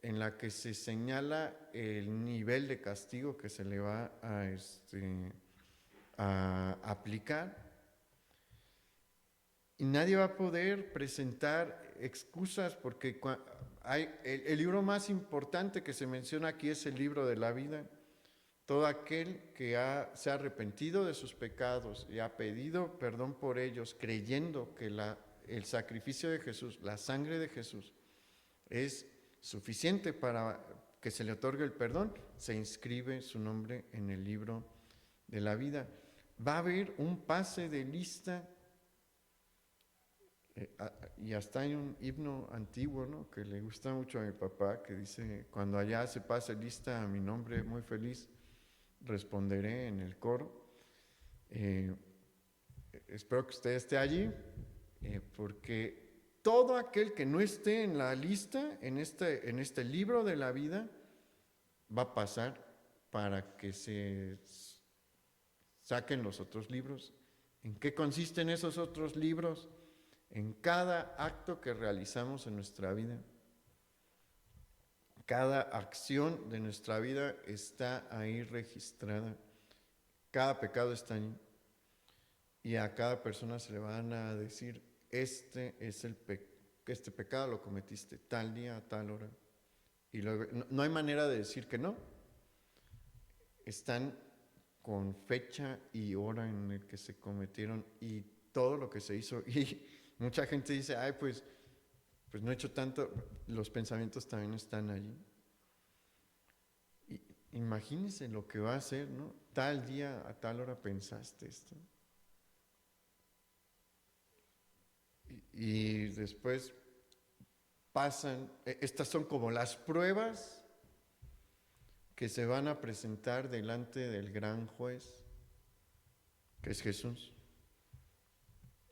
en la que se señala el nivel de castigo que se le va a aplicar. Y nadie va a poder presentar excusas porque el libro más importante que se menciona aquí es el libro de la vida. Todo aquel que se ha arrepentido de sus pecados y ha pedido perdón por ellos, creyendo que el sacrificio de Jesús, la sangre de Jesús, es suficiente para que se le otorgue el perdón, se inscribe su nombre en el libro de la vida. Va a haber un pase de lista. Y hasta hay un himno antiguo, ¿no?, que le gusta mucho a mi papá, que dice: cuando allá se pase lista a mi nombre, muy feliz responderé en el coro. Espero que usted esté allí, porque todo aquel que no esté en la lista, en este libro de la vida, va a pasar para que se saquen los otros libros. ¿En qué consisten esos otros libros? En cada acto que realizamos en nuestra vida. Cada acción de nuestra vida está ahí registrada. Cada pecado está ahí. Y a cada persona se le van a decir: este pecado lo cometiste tal día, a tal hora. Y luego, no hay manera de decir que no. Están con fecha y hora en el que se cometieron y todo lo que se hizo. Y mucha gente dice: ay, pues no he hecho tanto. Los pensamientos también están allí. Y imagínense lo que va a hacer, ¿no? Tal día, a tal hora pensaste esto. Y después pasan, estas son como las pruebas que se van a presentar delante del gran juez, que es Jesús.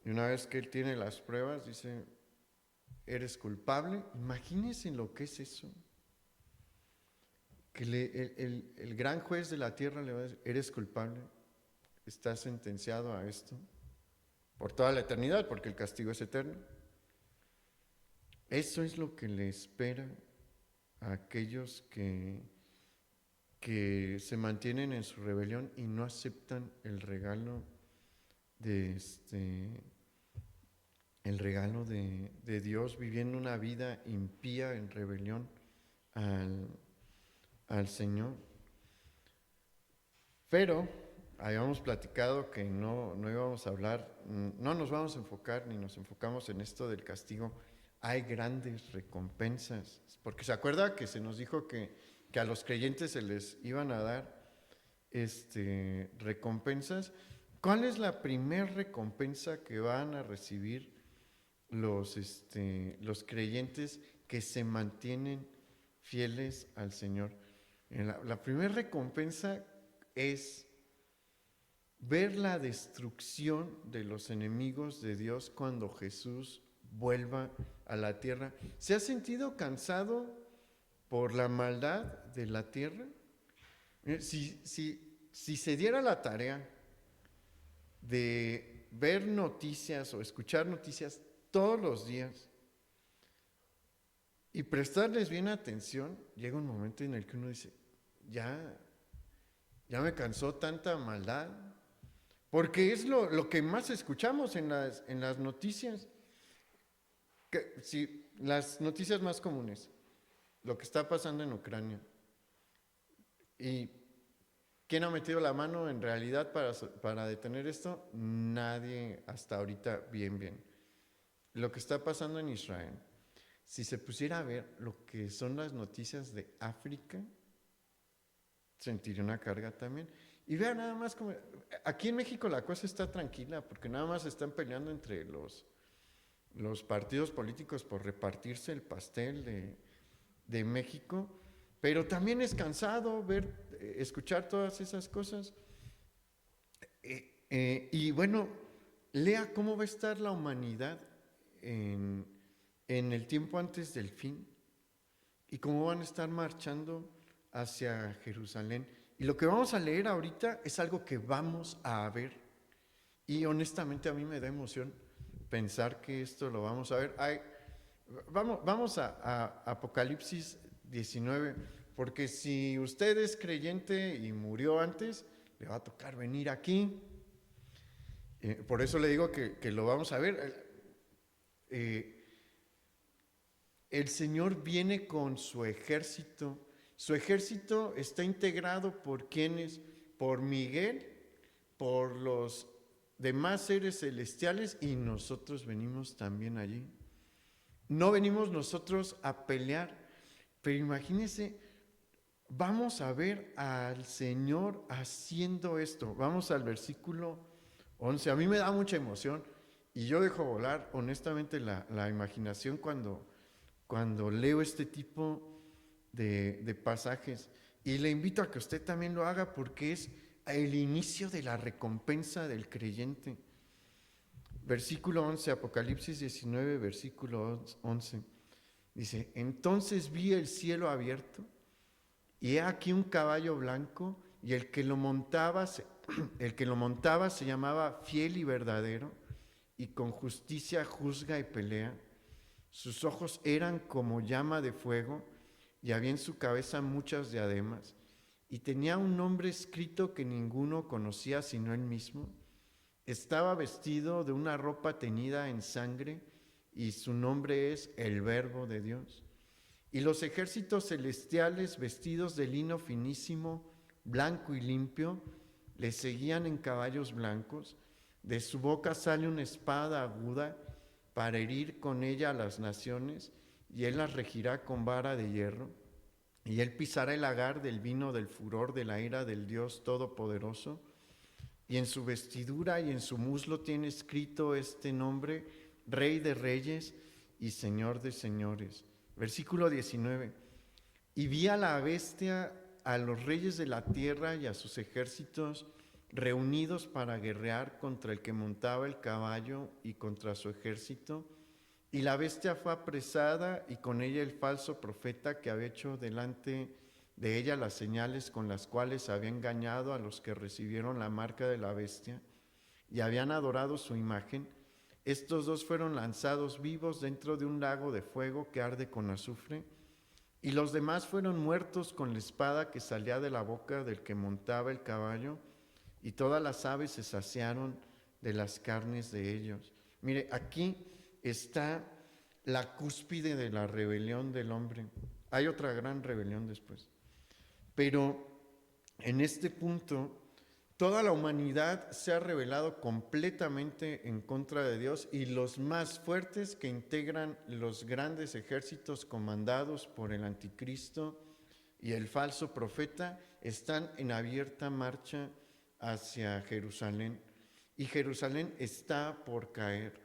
Y una vez que él tiene las pruebas, dice, eres culpable. Imagínense lo que es eso. Que el gran juez de la tierra le va a decir, eres culpable, estás sentenciado a esto por toda la eternidad, porque el castigo es eterno. Eso es lo que le espera a aquellos que se mantienen en su rebelión y no aceptan el regalo de Dios, viviendo una vida impía en rebelión al Señor. Pero habíamos platicado que no íbamos a hablar, no nos vamos a enfocar ni nos enfocamos en esto del castigo. Hay grandes recompensas, porque se acuerda que se nos dijo que a los creyentes se les iban a dar recompensas. ¿Cuál es la primera recompensa que van a recibir los creyentes que se mantienen fieles al Señor? La primera recompensa es ver la destrucción de los enemigos de Dios cuando Jesús vuelva a la tierra. ¿Se ha sentido cansado por la maldad de la tierra? Si se diera la tarea de ver noticias o escuchar noticias todos los días y prestarles bien atención, llega un momento en el que uno dice, ya me cansó tanta maldad, porque es lo que más escuchamos en las noticias. Las noticias más comunes, lo que está pasando en Ucrania. ¿Y quién ha metido la mano en realidad para detener esto? Nadie hasta ahorita bien. Lo que está pasando en Israel. Si se pusiera a ver lo que son las noticias de África, sentiría una carga también. Y vean nada más como, aquí en México la cosa está tranquila, porque nada más están peleando entre los partidos políticos por repartirse el pastel de México, pero también es cansado escuchar todas esas cosas. Y bueno, lea cómo va a estar la humanidad en el tiempo antes del fin y cómo van a estar marchando hacia Jerusalén. Y lo que vamos a leer ahorita es algo que vamos a ver. Y honestamente a mí me da emoción pensar que esto lo vamos a ver. Vamos a Apocalipsis 19, porque si usted es creyente y murió antes, le va a tocar venir aquí. Por eso le digo que lo vamos a ver. El Señor viene con su ejército. Su ejército está integrado por quienes, por Miguel, por los demás seres celestiales, y nosotros venimos también allí. No venimos nosotros a pelear, pero imagínense, vamos a ver al Señor haciendo esto. Vamos al versículo 11. A mí me da mucha emoción y yo dejo volar honestamente la imaginación cuando leo este tipo de pasajes, y le invito a que usted también lo haga, porque es el inicio de la recompensa del creyente. Versículo 11, Apocalipsis 19, versículo 11, dice: entonces vi el cielo abierto, y he aquí un caballo blanco, y el que lo montaba se llamaba Fiel y Verdadero, y con justicia juzga y pelea. Sus ojos eran como llama de fuego, y había en su cabeza muchas diademas, y tenía un nombre escrito que ninguno conocía sino él mismo. Estaba vestido de una ropa teñida en sangre, y su nombre es el Verbo de Dios. Y los ejércitos celestiales, vestidos de lino finísimo, blanco y limpio, le seguían en caballos blancos. De su boca sale una espada aguda para herir con ella a las naciones, y él las regirá con vara de hierro, y él pisará el lagar del vino del furor de la ira del Dios Todopoderoso. Y en su vestidura y en su muslo tiene escrito este nombre: Rey de Reyes y Señor de Señores. Versículo 19. Y vi a la bestia a los reyes de la tierra y a sus ejércitos reunidos para guerrear contra el que montaba el caballo y contra su ejército. Y la bestia fue apresada y con ella el falso profeta que había hecho delante de ella las señales con las cuales había engañado a los que recibieron la marca de la bestia y habían adorado su imagen. Estos dos fueron lanzados vivos dentro de un lago de fuego que arde con azufre, y los demás fueron muertos con la espada que salía de la boca del que montaba el caballo, y todas las aves se saciaron de las carnes de ellos. Mire, aquí está la cúspide de la rebelión del hombre. Hay otra gran rebelión después. Pero en este punto, toda la humanidad se ha rebelado completamente en contra de Dios, y los más fuertes, que integran los grandes ejércitos comandados por el anticristo y el falso profeta, están en abierta marcha hacia Jerusalén. Y Jerusalén está por caer.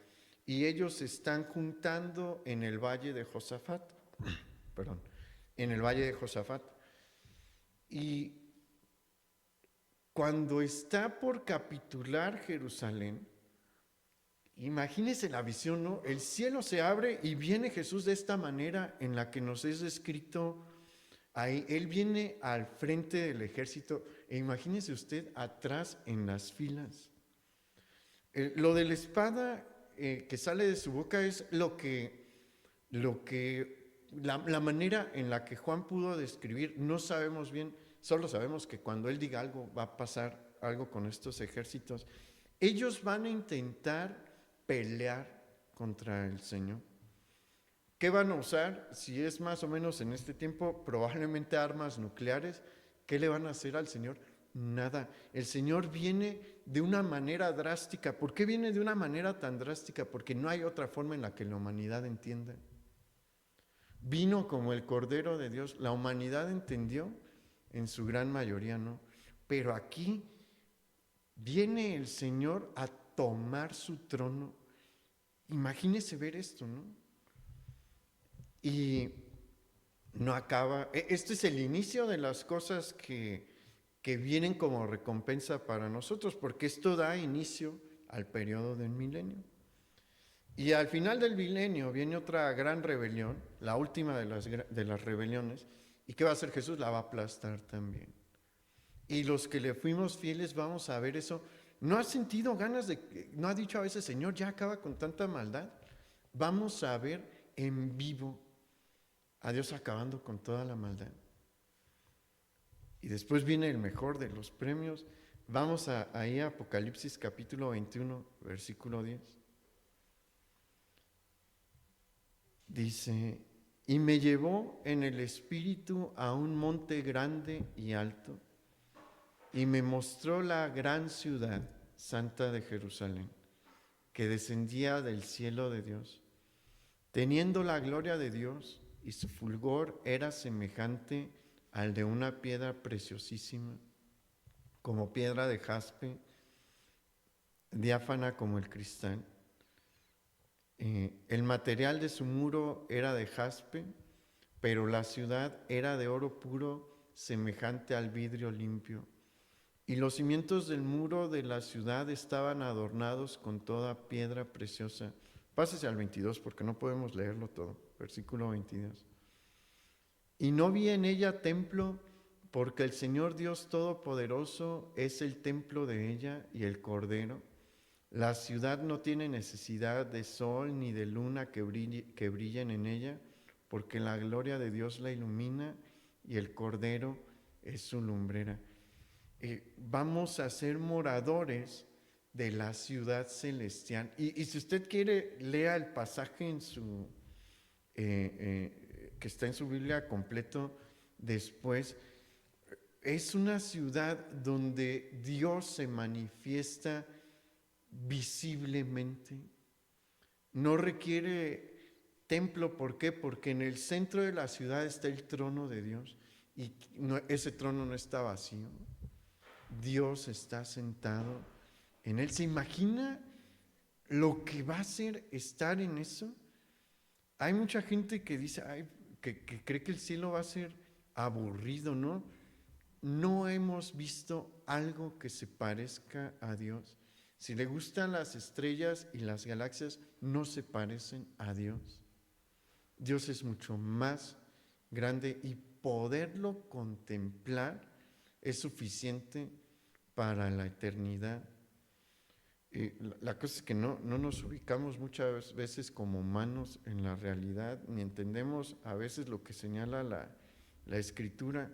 Y ellos se están juntando en el valle de Josafat. Perdón, en el valle de Josafat. Y cuando está por capitular Jerusalén, imagínense la visión, ¿no? El cielo se abre y viene Jesús de esta manera en la que nos es descrito ahí. Él viene al frente del ejército, e imagínese usted atrás en las filas. Lo de la espada que sale de su boca es la manera en la que Juan pudo describir. No sabemos bien, solo sabemos que cuando él diga algo va a pasar algo con estos ejércitos. Ellos van a intentar pelear contra el Señor. ¿Qué van a usar? Si es más o menos en este tiempo, probablemente armas nucleares. ¿Qué le van a hacer al Señor? Nada. El Señor viene de una manera drástica. ¿Por qué viene de una manera tan drástica? Porque no hay otra forma en la que la humanidad entienda. Vino como el Cordero de Dios. La humanidad entendió, en su gran mayoría no. Pero aquí viene el Señor a tomar su trono. Imagínese ver esto, ¿no? Y no acaba. Este es el inicio de las cosas que vienen como recompensa para nosotros, porque esto da inicio al periodo del milenio. Y al final del milenio viene otra gran rebelión, la última de las rebeliones. ¿Y qué va a hacer Jesús? La va a aplastar también. Y los que le fuimos fieles vamos a ver eso. ¿No has sentido ganas no ha dicho a veces, Señor, ya acaba con tanta maldad? Vamos a ver en vivo a Dios acabando con toda la maldad. Y después viene el mejor de los premios. Vamos ahí a Apocalipsis capítulo 21, versículo 10. Dice, y me llevó en el espíritu a un monte grande y alto, y me mostró la gran ciudad santa de Jerusalén, que descendía del cielo de Dios, teniendo la gloria de Dios, y su fulgor era semejante al de una piedra preciosísima, como piedra de jaspe, diáfana como el cristal. El material de su muro era de jaspe, pero la ciudad era de oro puro, semejante al vidrio limpio. Y los cimientos del muro de la ciudad estaban adornados con toda piedra preciosa. Pásese al 22 porque no podemos leerlo todo. Versículo 22. Y no vi en ella templo, porque el Señor Dios Todopoderoso es el templo de ella y el Cordero. La ciudad no tiene necesidad de sol ni de luna que brillen en ella, porque la gloria de Dios la ilumina y el Cordero es su lumbrera. Vamos a ser moradores de la ciudad celestial. Y si usted quiere, lea el pasaje en que está en su Biblia completo después. Es una ciudad donde Dios se manifiesta visiblemente. No requiere templo. ¿Por qué? Porque en el centro de la ciudad está el trono de Dios, y ese trono no está vacío. Dios está sentado en él. ¿Se imagina lo que va a ser estar en eso? Hay mucha gente que dice, que cree que el cielo va a ser aburrido, ¿no? no hemos visto algo que se parezca a Dios. Si le gustan las estrellas y las galaxias, no se parecen a Dios. Dios es mucho más grande y poderlo contemplar es suficiente para la eternidad. La cosa es que no nos ubicamos muchas veces como humanos en la realidad, ni entendemos a veces lo que señala la Escritura.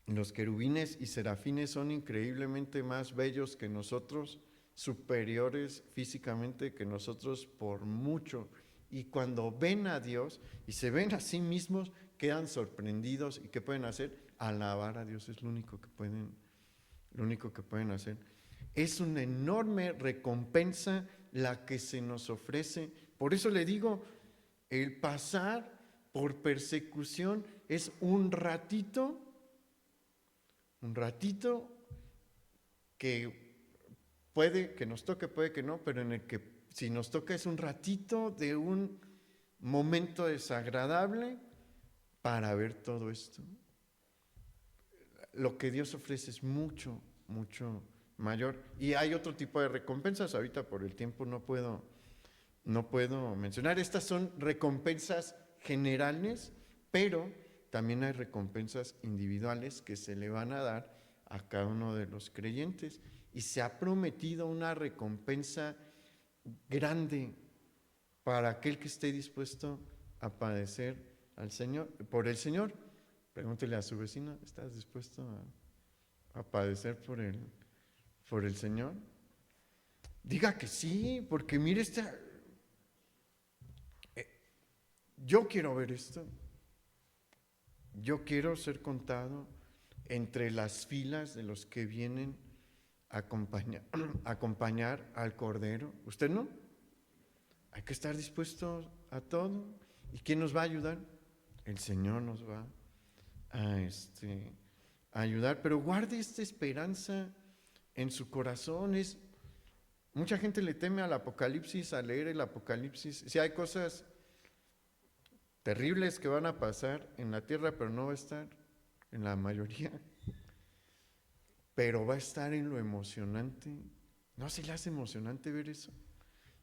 Los querubines y serafines son increíblemente más bellos que nosotros, superiores físicamente que nosotros por mucho. Y cuando ven a Dios y se ven a sí mismos, quedan sorprendidos. ¿Y qué pueden hacer? Alabar a Dios es lo único que pueden hacer. Es una enorme recompensa la que se nos ofrece. Por eso le digo, el pasar por persecución es un ratito que puede que nos toque, puede que no, pero en el que si nos toca es un ratito de un momento desagradable para ver todo esto. Lo que Dios ofrece es mucho, mucho mayor. Y hay otro tipo de recompensas, ahorita por el tiempo no puedo mencionar. Estas son recompensas generales, pero también hay recompensas individuales que se le van a dar a cada uno de los creyentes. Y se ha prometido una recompensa grande para aquel que esté dispuesto a padecer por el Señor. Pregúntele a su vecino, ¿estás dispuesto a padecer por el Señor? Diga que sí, porque mire, yo quiero ver esto. Yo quiero ser contado entre las filas de los que vienen a acompañar al Cordero. ¿Usted no? Hay que estar dispuestos a todo. ¿Y quién nos va a ayudar? El Señor nos va a ayudar. Pero guarde esta esperanza en su corazón. Mucha gente le teme al Apocalipsis, a leer el Apocalipsis. Si hay cosas terribles que van a pasar en la tierra, pero no va a estar en la mayoría. Pero va a estar en lo emocionante. ¿No se le hace emocionante ver eso?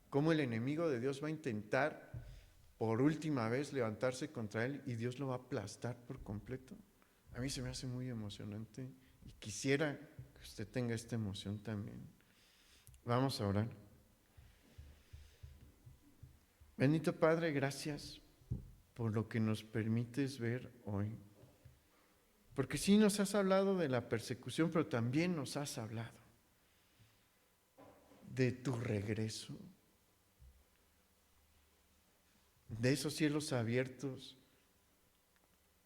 Cómo el enemigo de Dios va a intentar por última vez levantarse contra él y Dios lo va a aplastar por completo. A mí se me hace muy emocionante y quisiera que usted tenga esta emoción también. Vamos a orar. Bendito Padre, gracias por lo que nos permites ver hoy. Porque sí nos has hablado de la persecución, pero también nos has hablado de tu regreso, de esos cielos abiertos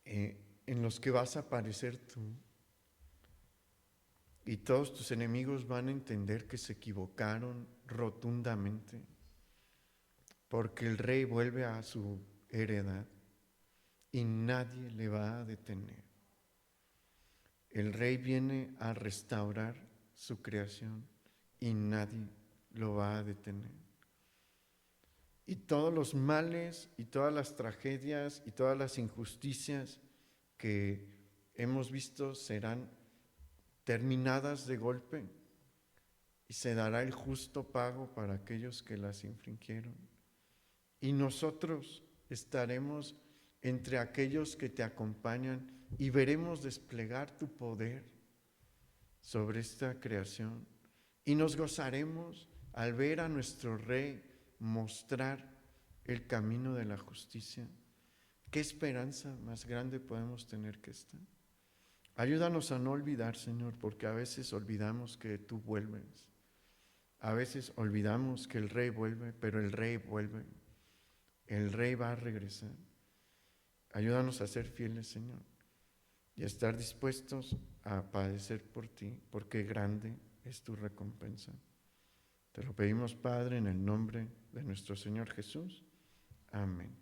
en los que vas a aparecer tú. Y todos tus enemigos van a entender que se equivocaron rotundamente, porque el Rey vuelve a su heredad y nadie le va a detener. El Rey viene a restaurar su creación y nadie lo va a detener. Y todos los males y todas las tragedias y todas las injusticias que hemos visto serán terminadas de golpe y se dará el justo pago para aquellos que las infringieron. Y nosotros estaremos entre aquellos que te acompañan y veremos desplegar tu poder sobre esta creación. Y nos gozaremos al ver a nuestro Rey mostrar el camino de la justicia. ¿Qué esperanza más grande podemos tener que esta? Ayúdanos a no olvidar, Señor, porque a veces olvidamos que tú vuelves. A veces olvidamos que el Rey vuelve, pero el Rey vuelve. El Rey va a regresar. Ayúdanos a ser fieles, Señor, y a estar dispuestos a padecer por ti, porque grande es tu recompensa. Te lo pedimos, Padre, en el nombre de nuestro Señor Jesús. Amén.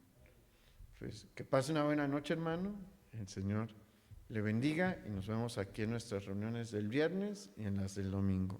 Pues que pase una buena noche, hermano. El Señor le bendiga y nos vemos aquí en nuestras reuniones del viernes y en las del domingo.